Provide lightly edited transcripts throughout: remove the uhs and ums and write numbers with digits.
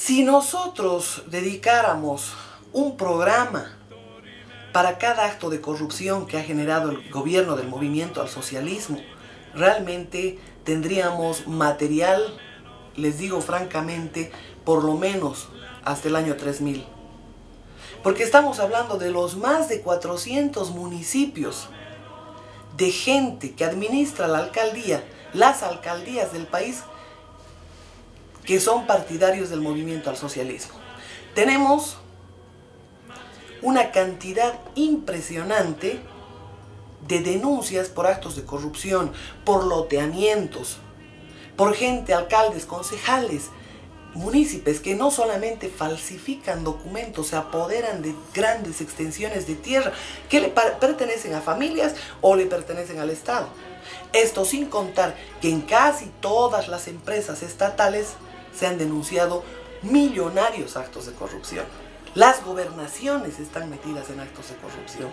Si nosotros dedicáramos un programa para cada acto de corrupción que ha generado el gobierno del movimiento al socialismo, realmente tendríamos material, les digo francamente, por lo menos hasta el año 3000. Porque estamos hablando de los más de 400 municipios de gente que administra la alcaldía, las alcaldías del país, que son partidarios del movimiento al socialismo. Tenemos una cantidad impresionante de denuncias por actos de corrupción, por loteamientos, por gente, alcaldes, concejales, municipios que no solamente falsifican documentos, se apoderan de grandes extensiones de tierra que le pertenecen a familias o le pertenecen al Estado. Esto sin contar que en casi todas las empresas estatales se han denunciado millonarios actos de corrupción. Las gobernaciones están metidas en actos de corrupción.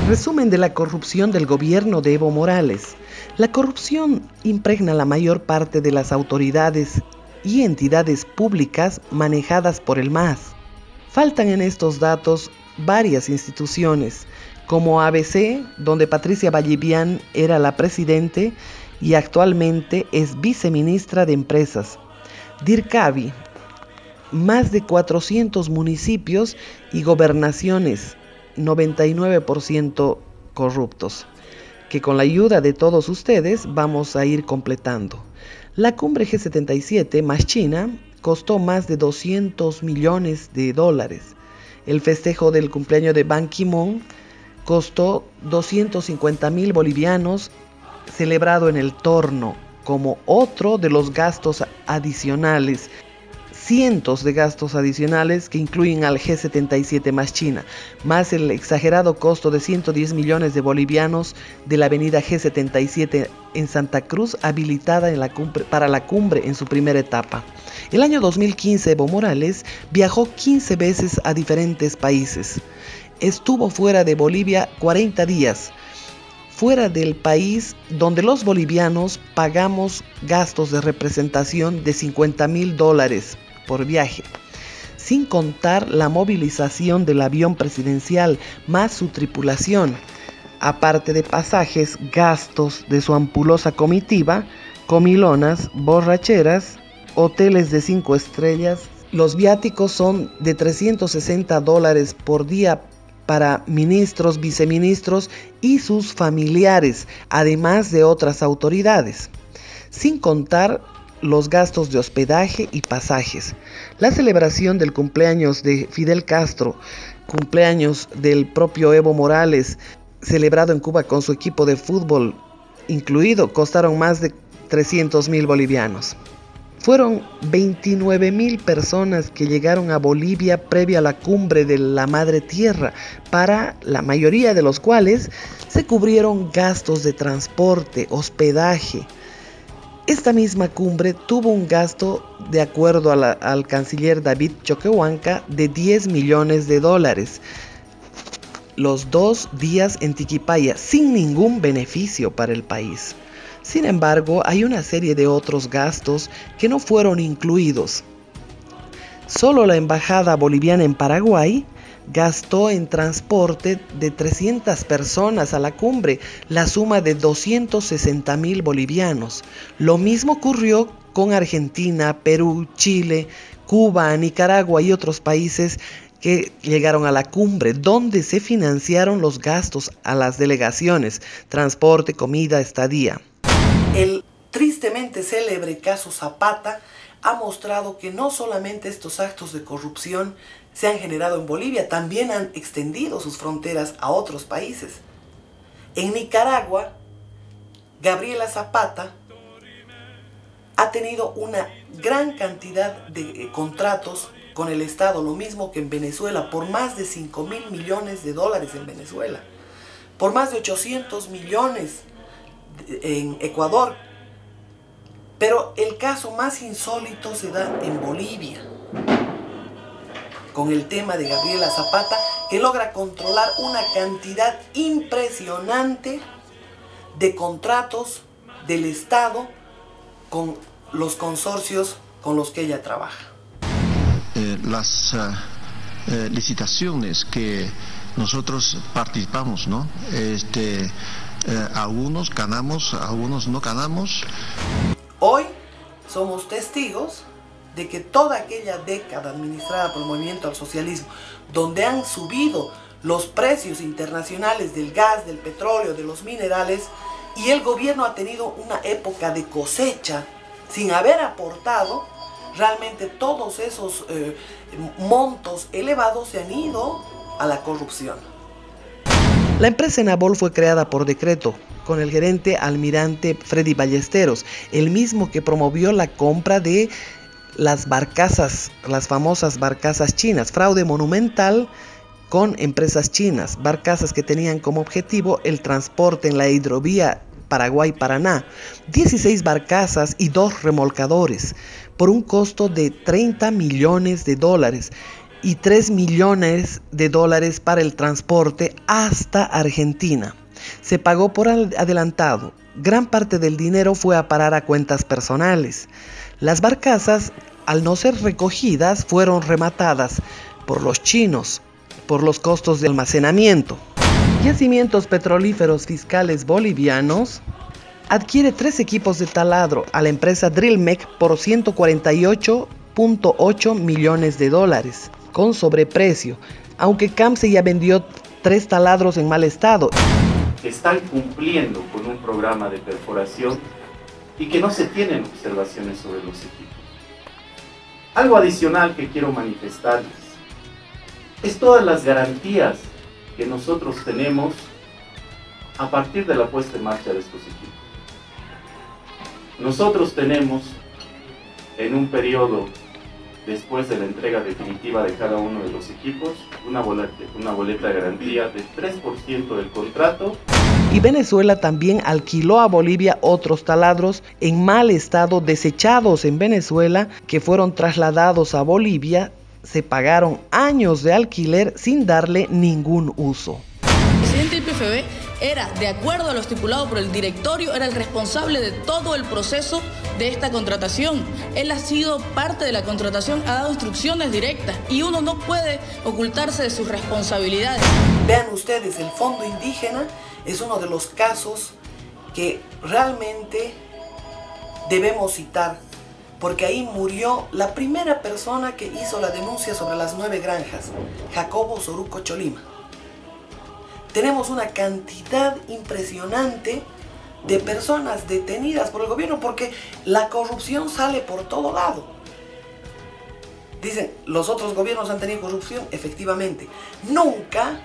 Resumen de la corrupción del gobierno de Evo Morales. La corrupción impregna la mayor parte de las autoridades y entidades públicas manejadas por el MAS. Faltan en estos datos varias instituciones, como ABC, donde Patricia Vallivian era la presidente y actualmente es viceministra de Empresas. DIRCAVI, más de 400 municipios y gobernaciones, 99% corruptos, que con la ayuda de todos ustedes vamos a ir completando. La cumbre G77 más China costó más de 200 millones de dólares. El festejo del cumpleaños de Ban Ki-moon costó 250.000 bolivianos, celebrado en el Torno, como otro de los gastos adicionales, cientos de gastos adicionales que incluyen al G77 más China, más el exagerado costo de 110 millones de bolivianos de la avenida G77 en Santa Cruz, habilitada para la cumbre en su primera etapa. El año 2015, Evo Morales viajó 15 veces a diferentes países. Estuvo fuera de Bolivia 40 días. Fuera del país, donde los bolivianos pagamos gastos de representación de $50.000 por viaje, sin contar la movilización del avión presidencial más su tripulación, aparte de pasajes, gastos de su ampulosa comitiva, comilonas, borracheras, hoteles de 5 estrellas. Los viáticos son de $360 por día para ministros, viceministros y sus familiares, además de otras autoridades, sin contar los gastos de hospedaje y pasajes. La celebración del cumpleaños de Fidel Castro, cumpleaños del propio Evo Morales, celebrado en Cuba con su equipo de fútbol incluido, costaron más de 300.000 bolivianos. Fueron 29.000 personas que llegaron a Bolivia previa a la cumbre de la Madre Tierra, para la mayoría de los cuales se cubrieron gastos de transporte, hospedaje. Esta misma cumbre tuvo un gasto, de acuerdo al canciller David Choquehuanca, de $10 millones. Los 2 días en Tiquipaya, sin ningún beneficio para el país. Sin embargo, hay una serie de otros gastos que no fueron incluidos. Solo la embajada boliviana en Paraguay gastó en transporte de 300 personas a la cumbre la suma de 260.000 bolivianos. Lo mismo ocurrió con Argentina, Perú, Chile, Cuba, Nicaragua y otros países que llegaron a la cumbre, donde se financiaron los gastos a las delegaciones, transporte, comida, estadía. El tristemente célebre caso Zapata ha mostrado que no solamente estos actos de corrupción se han generado en Bolivia, también han extendido sus fronteras a otros países. En Nicaragua, Gabriela Zapata ha tenido una gran cantidad de contratos con el Estado, lo mismo que en Venezuela, por más de $5.000 millones en Venezuela, por más de 800 millones en Ecuador. Pero el caso más insólito se da en Bolivia, con el tema de Gabriela Zapata, que logra controlar una cantidad impresionante de contratos del Estado con los consorcios con los que ella trabaja. licitaciones que nosotros participamos, ¿no? Algunos ganamos, algunos no ganamos. Hoy somos testigos de que toda aquella década administrada por el movimiento al socialismo, donde han subido los precios internacionales del gas, del petróleo, de los minerales, y el gobierno ha tenido una época de cosecha sin haber aportado, realmente todos esos montos elevados se han ido a la corrupción. La empresa Enabol fue creada por decreto, con el gerente almirante Freddy Ballesteros, el mismo que promovió la compra de las barcazas, las famosas barcazas chinas, fraude monumental con empresas chinas, barcazas que tenían como objetivo el transporte en la hidrovía Paraguay-Paraná, 16 barcazas y 2 remolcadores, por un costo de $30 millones y $3 millones para el transporte hasta Argentina. Se pagó por adelantado. Gran parte del dinero fue a parar a cuentas personales. Las barcazas, al no ser recogidas, fueron rematadas por los chinos por los costos de almacenamiento. Yacimientos petrolíferos fiscales bolivianos adquiere 3 equipos de taladro a la empresa Drillmec por $148.8 millones con sobreprecio, aunque CAMSE ya vendió 3 taladros en mal estado. Están cumpliendo con un programa de perforación y que no se tienen observaciones sobre los equipos. Algo adicional que quiero manifestarles es todas las garantías que nosotros tenemos a partir de la puesta en marcha de estos equipos. Nosotros tenemos en un periodo después de la entrega definitiva de cada uno de los equipos una boleta de garantía del 3% del contrato. Y Venezuela también alquiló a Bolivia otros taladros en mal estado desechados en Venezuela que fueron trasladados a Bolivia. Se pagaron años de alquiler sin darle ningún uso. El presidente del IPFB era, de acuerdo a lo estipulado por el directorio, era el responsable de todo el proceso de esta contratación. Él ha sido parte de la contratación, ha dado instrucciones directas y uno no puede ocultarse de sus responsabilidades. Vean ustedes, el Fondo Indígena es uno de los casos que realmente debemos citar, porque ahí murió la primera persona que hizo la denuncia sobre las 9 granjas, Jacobo Soruco Cholima. Tenemos una cantidad impresionante de personas detenidas por el gobierno porque la corrupción sale por todo lado. Dicen, los otros gobiernos han tenido corrupción, efectivamente. Nunca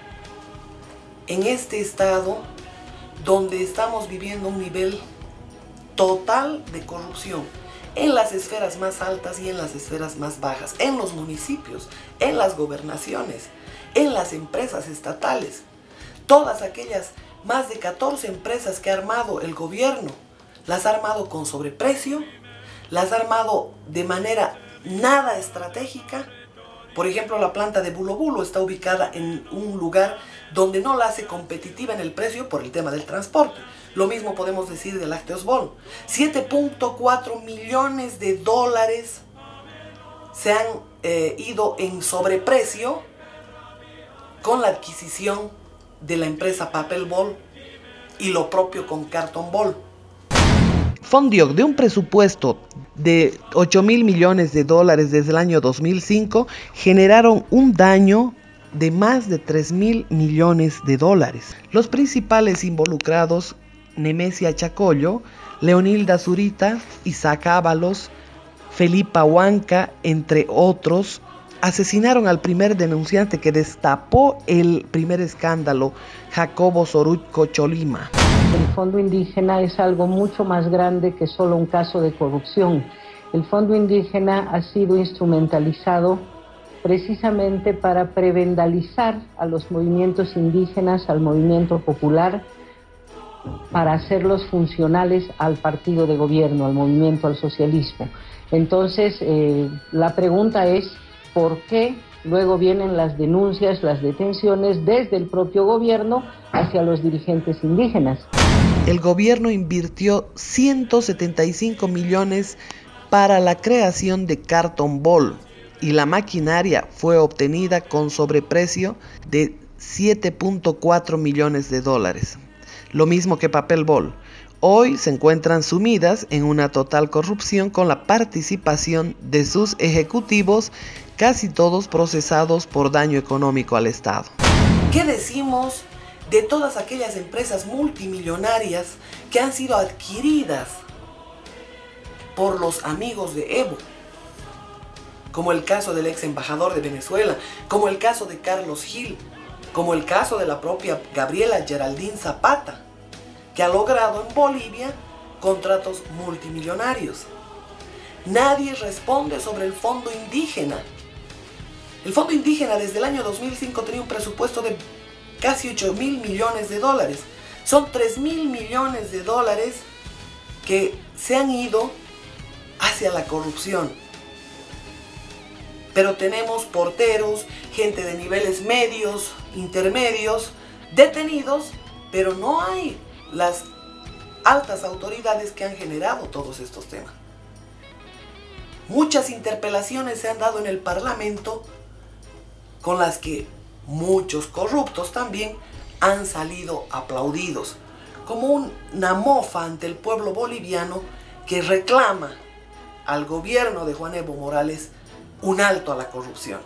en este estado donde estamos viviendo un nivel total de corrupción, en las esferas más altas y en las esferas más bajas, en los municipios, en las gobernaciones, en las empresas estatales. Todas aquellas más de 14 empresas que ha armado el gobierno, las ha armado con sobreprecio, las ha armado de manera nada estratégica. Por ejemplo, la planta de Bulo Bulo está ubicada en un lugar donde no la hace competitiva en el precio por el tema del transporte. Lo mismo podemos decir de Lácteos Bol. $7.4 millones se han ido en sobreprecio con la adquisición de la empresa Papel Bol y lo propio con Cartón Bol. Fondioc, de un presupuesto de $8.000 millones desde el año 2005, generaron un daño de más de $3.000 millones. Los principales involucrados, Nemesia Chacollo, Leonilda Zurita, Isaac Ábalos, Felipa Huanca, entre otros, asesinaron al primer denunciante que destapó el primer escándalo, Jacobo Soruco Cholima. El Fondo Indígena es algo mucho más grande que solo un caso de corrupción. El Fondo Indígena ha sido instrumentalizado precisamente para prevendalizar a los movimientos indígenas, al movimiento popular, para hacerlos funcionales al partido de gobierno, al movimiento al socialismo. Entonces, la pregunta es, ¿por qué luego vienen las denuncias, las detenciones desde el propio gobierno hacia los dirigentes indígenas? El gobierno invirtió 175 millones para la creación de Cartón Bol, y la maquinaria fue obtenida con sobreprecio de 7.4 millones de dólares, lo mismo que Papel Bol. Hoy se encuentran sumidas en una total corrupción con la participación de sus ejecutivos, casi todos procesados por daño económico al Estado. ¿Qué decimos de todas aquellas empresas multimillonarias que han sido adquiridas por los amigos de Evo? Como el caso del ex embajador de Venezuela, como el caso de Carlos Gil, como el caso de la propia Gabriela Geraldine Zapata, que ha logrado en Bolivia contratos multimillonarios. Nadie responde sobre el fondo indígena. El fondo indígena desde el año 2005 tenía un presupuesto de casi 8.000 millones de dólares. Son 3.000 millones de dólares que se han ido hacia la corrupción. Pero tenemos porteros, gente de niveles medios, intermedios, detenidos, pero no hay las altas autoridades que han generado todos estos temas. Muchas interpelaciones se han dado en el Parlamento con las que muchos corruptos también han salido aplaudidos como una mofa ante el pueblo boliviano que reclama al gobierno de Juan Evo Morales un alto a la corrupción.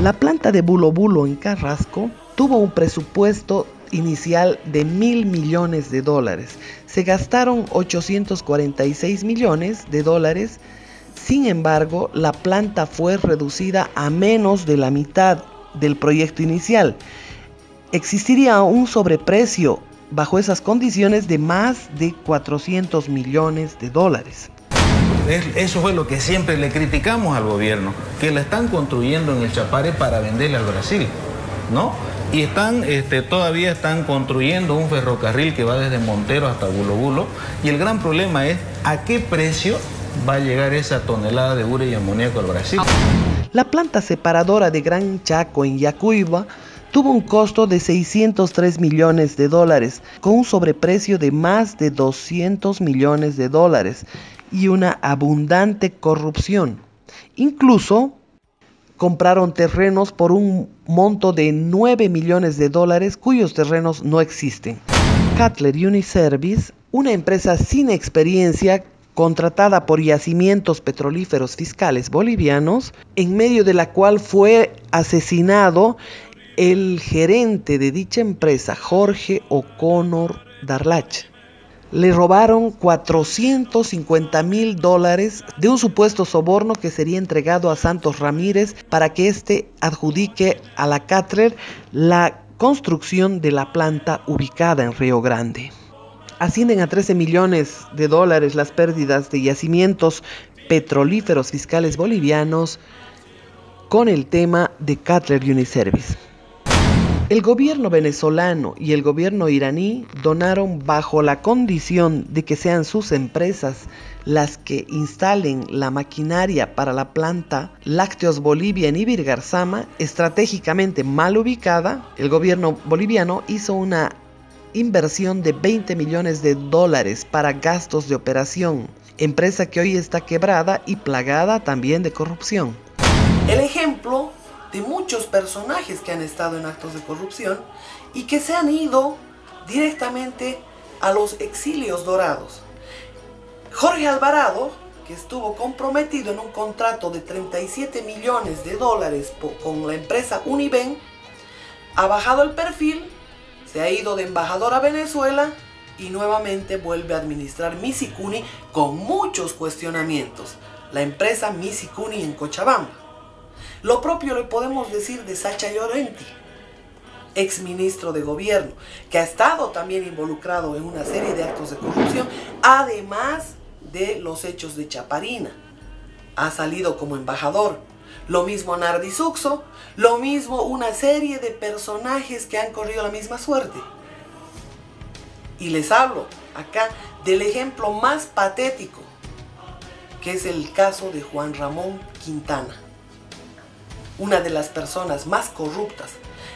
La planta de Bulo Bulo en Carrasco tuvo un presupuesto inicial de 1.000 millones de dólares. Se gastaron 846 millones de dólares. Sin embargo, la planta fue reducida a menos de la mitad del proyecto inicial. Existiría un sobreprecio bajo esas condiciones de más de 400 millones de dólares. Eso fue lo que siempre le criticamos al gobierno, que la están construyendo en el Chapare para venderle al Brasil, ¿no? Y todavía están construyendo un ferrocarril que va desde Montero hasta Bulo Bulo, y el gran problema es a qué precio va a llegar esa tonelada de urea y amoníaco al Brasil. La planta separadora de Gran Chaco en Yacuiba tuvo un costo de 603 millones de dólares, con un sobreprecio de más de 200 millones de dólares y una abundante corrupción. Incluso compraron terrenos por un monto de 9 millones de dólares cuyos terrenos no existen. Cutler Uniservice, una empresa sin experiencia contratada por Yacimientos Petrolíferos Fiscales Bolivianos, en medio de la cual fue asesinado el gerente de dicha empresa, Jorge O'Connor Darlach. Le robaron 450.000 dólares de un supuesto soborno que sería entregado a Santos Ramírez para que éste adjudique a la Cutler la construcción de la planta ubicada en Río Grande. Ascienden a 13 millones de dólares las pérdidas de Yacimientos Petrolíferos Fiscales Bolivianos con el tema de Cutler Uniservice. El gobierno venezolano y el gobierno iraní donaron bajo la condición de que sean sus empresas las que instalen la maquinaria para la planta Lácteos Bolivia en Ibirgarzama, estratégicamente mal ubicada. El gobierno boliviano hizo una inversión de 20 millones de dólares para gastos de operación, empresa que hoy está quebrada y plagada también de corrupción. El ejemplo de muchos personajes que han estado en actos de corrupción y que se han ido directamente a los exilios dorados. Jorge Alvarado, que estuvo comprometido en un contrato de 37 millones de dólares con la empresa Univen, ha bajado el perfil, se ha ido de embajador a Venezuela y nuevamente vuelve a administrar Misicuni con muchos cuestionamientos, la empresa Misicuni en Cochabamba. Lo propio le podemos decir de Sacha Llorenti, ex ministro de gobierno, que ha estado también involucrado en una serie de actos de corrupción, además de los hechos de Chaparina. Ha salido como embajador. Lo mismo Nardi Suxo, lo mismo una serie de personajes que han corrido la misma suerte. Y les hablo acá del ejemplo más patético, que es el caso de Juan Ramón Quintana, una de las personas más corruptas,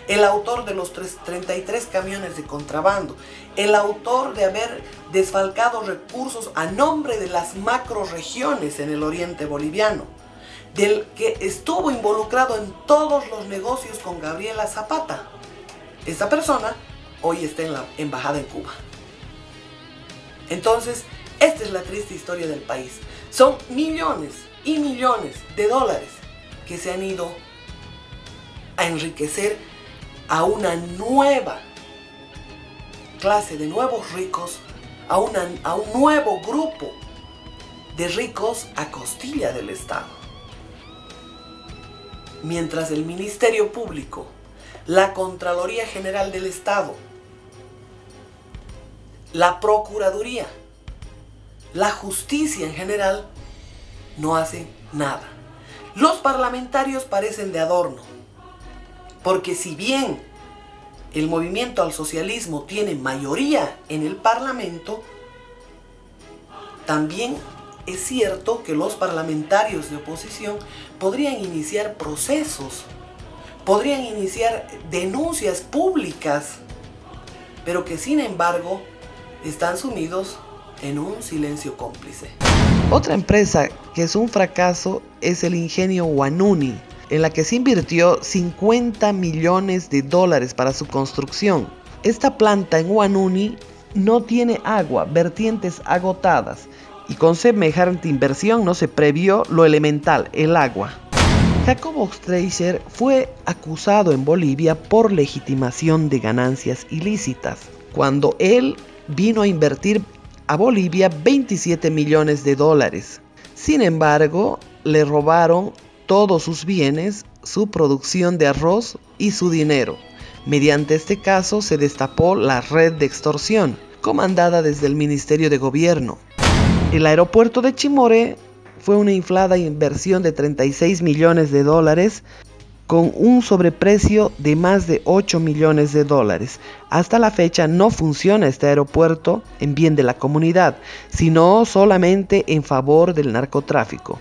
el autor de los 33 camiones de contrabando, el autor de haber desfalcado recursos a nombre de las macroregiones en el oriente boliviano, del que estuvo involucrado en todos los negocios con Gabriela Zapata. Esta persona hoy está en la embajada en Cuba. Entonces, esta es la triste historia del país. Son millones y millones de dólares que se han ido a enriquecer a una nueva clase de nuevos ricos, a un nuevo grupo de ricos a costilla del Estado. Mientras el Ministerio Público, la Contraloría General del Estado, la Procuraduría, la justicia en general, no hacen nada. Los parlamentarios parecen de adorno, porque si bien el movimiento al socialismo tiene mayoría en el Parlamento, también es cierto que los parlamentarios de oposición podrían iniciar procesos, podrían iniciar denuncias públicas, pero que sin embargo están sumidos en un silencio cómplice. Otra empresa que es un fracaso es el ingenio Huanuni, en la que se invirtió 50 millones de dólares para su construcción. Esta planta en Huanuni no tiene agua, vertientes agotadas, y con semejante inversión no se previó lo elemental, el agua. Jacobo Streicher fue acusado en Bolivia por legitimación de ganancias ilícitas, cuando él vino a invertir a Bolivia 27 millones de dólares. Sin embargo, le robaron todos sus bienes, su producción de arroz y su dinero. Mediante este caso se destapó la red de extorsión, comandada desde el Ministerio de Gobierno. El aeropuerto de Chimoré fue una inflada inversión de 36 millones de dólares con un sobreprecio de más de 8 millones de dólares. Hasta la fecha no funciona este aeropuerto en bien de la comunidad, sino solamente en favor del narcotráfico.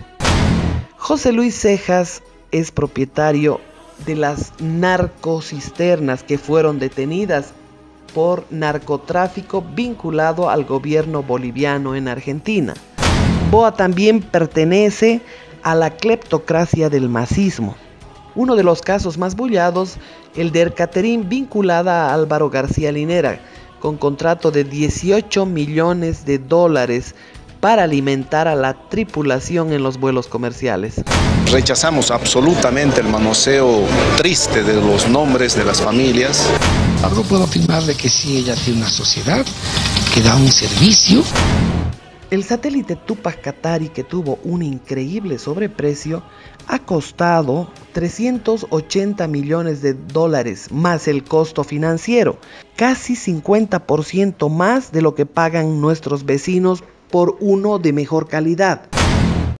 José Luis Cejas es propietario de las narcocisternas que fueron detenidas por narcotráfico vinculado al gobierno boliviano en Argentina. Boa también pertenece a la cleptocracia del masismo. Uno de los casos más bullados, el de Ercaterín, vinculada a Álvaro García Linera, con contrato de 18 millones de dólares para alimentar a la tripulación en los vuelos comerciales. Rechazamos absolutamente el manoseo triste de los nombres de las familias. Algo puedo afirmar de que sí, ella tiene una sociedad que da un servicio. El satélite Tupac Katari, que tuvo un increíble sobreprecio, ha costado 380 millones de dólares más el costo financiero, casi 50% más de lo que pagan nuestros vecinos por uno de mejor calidad.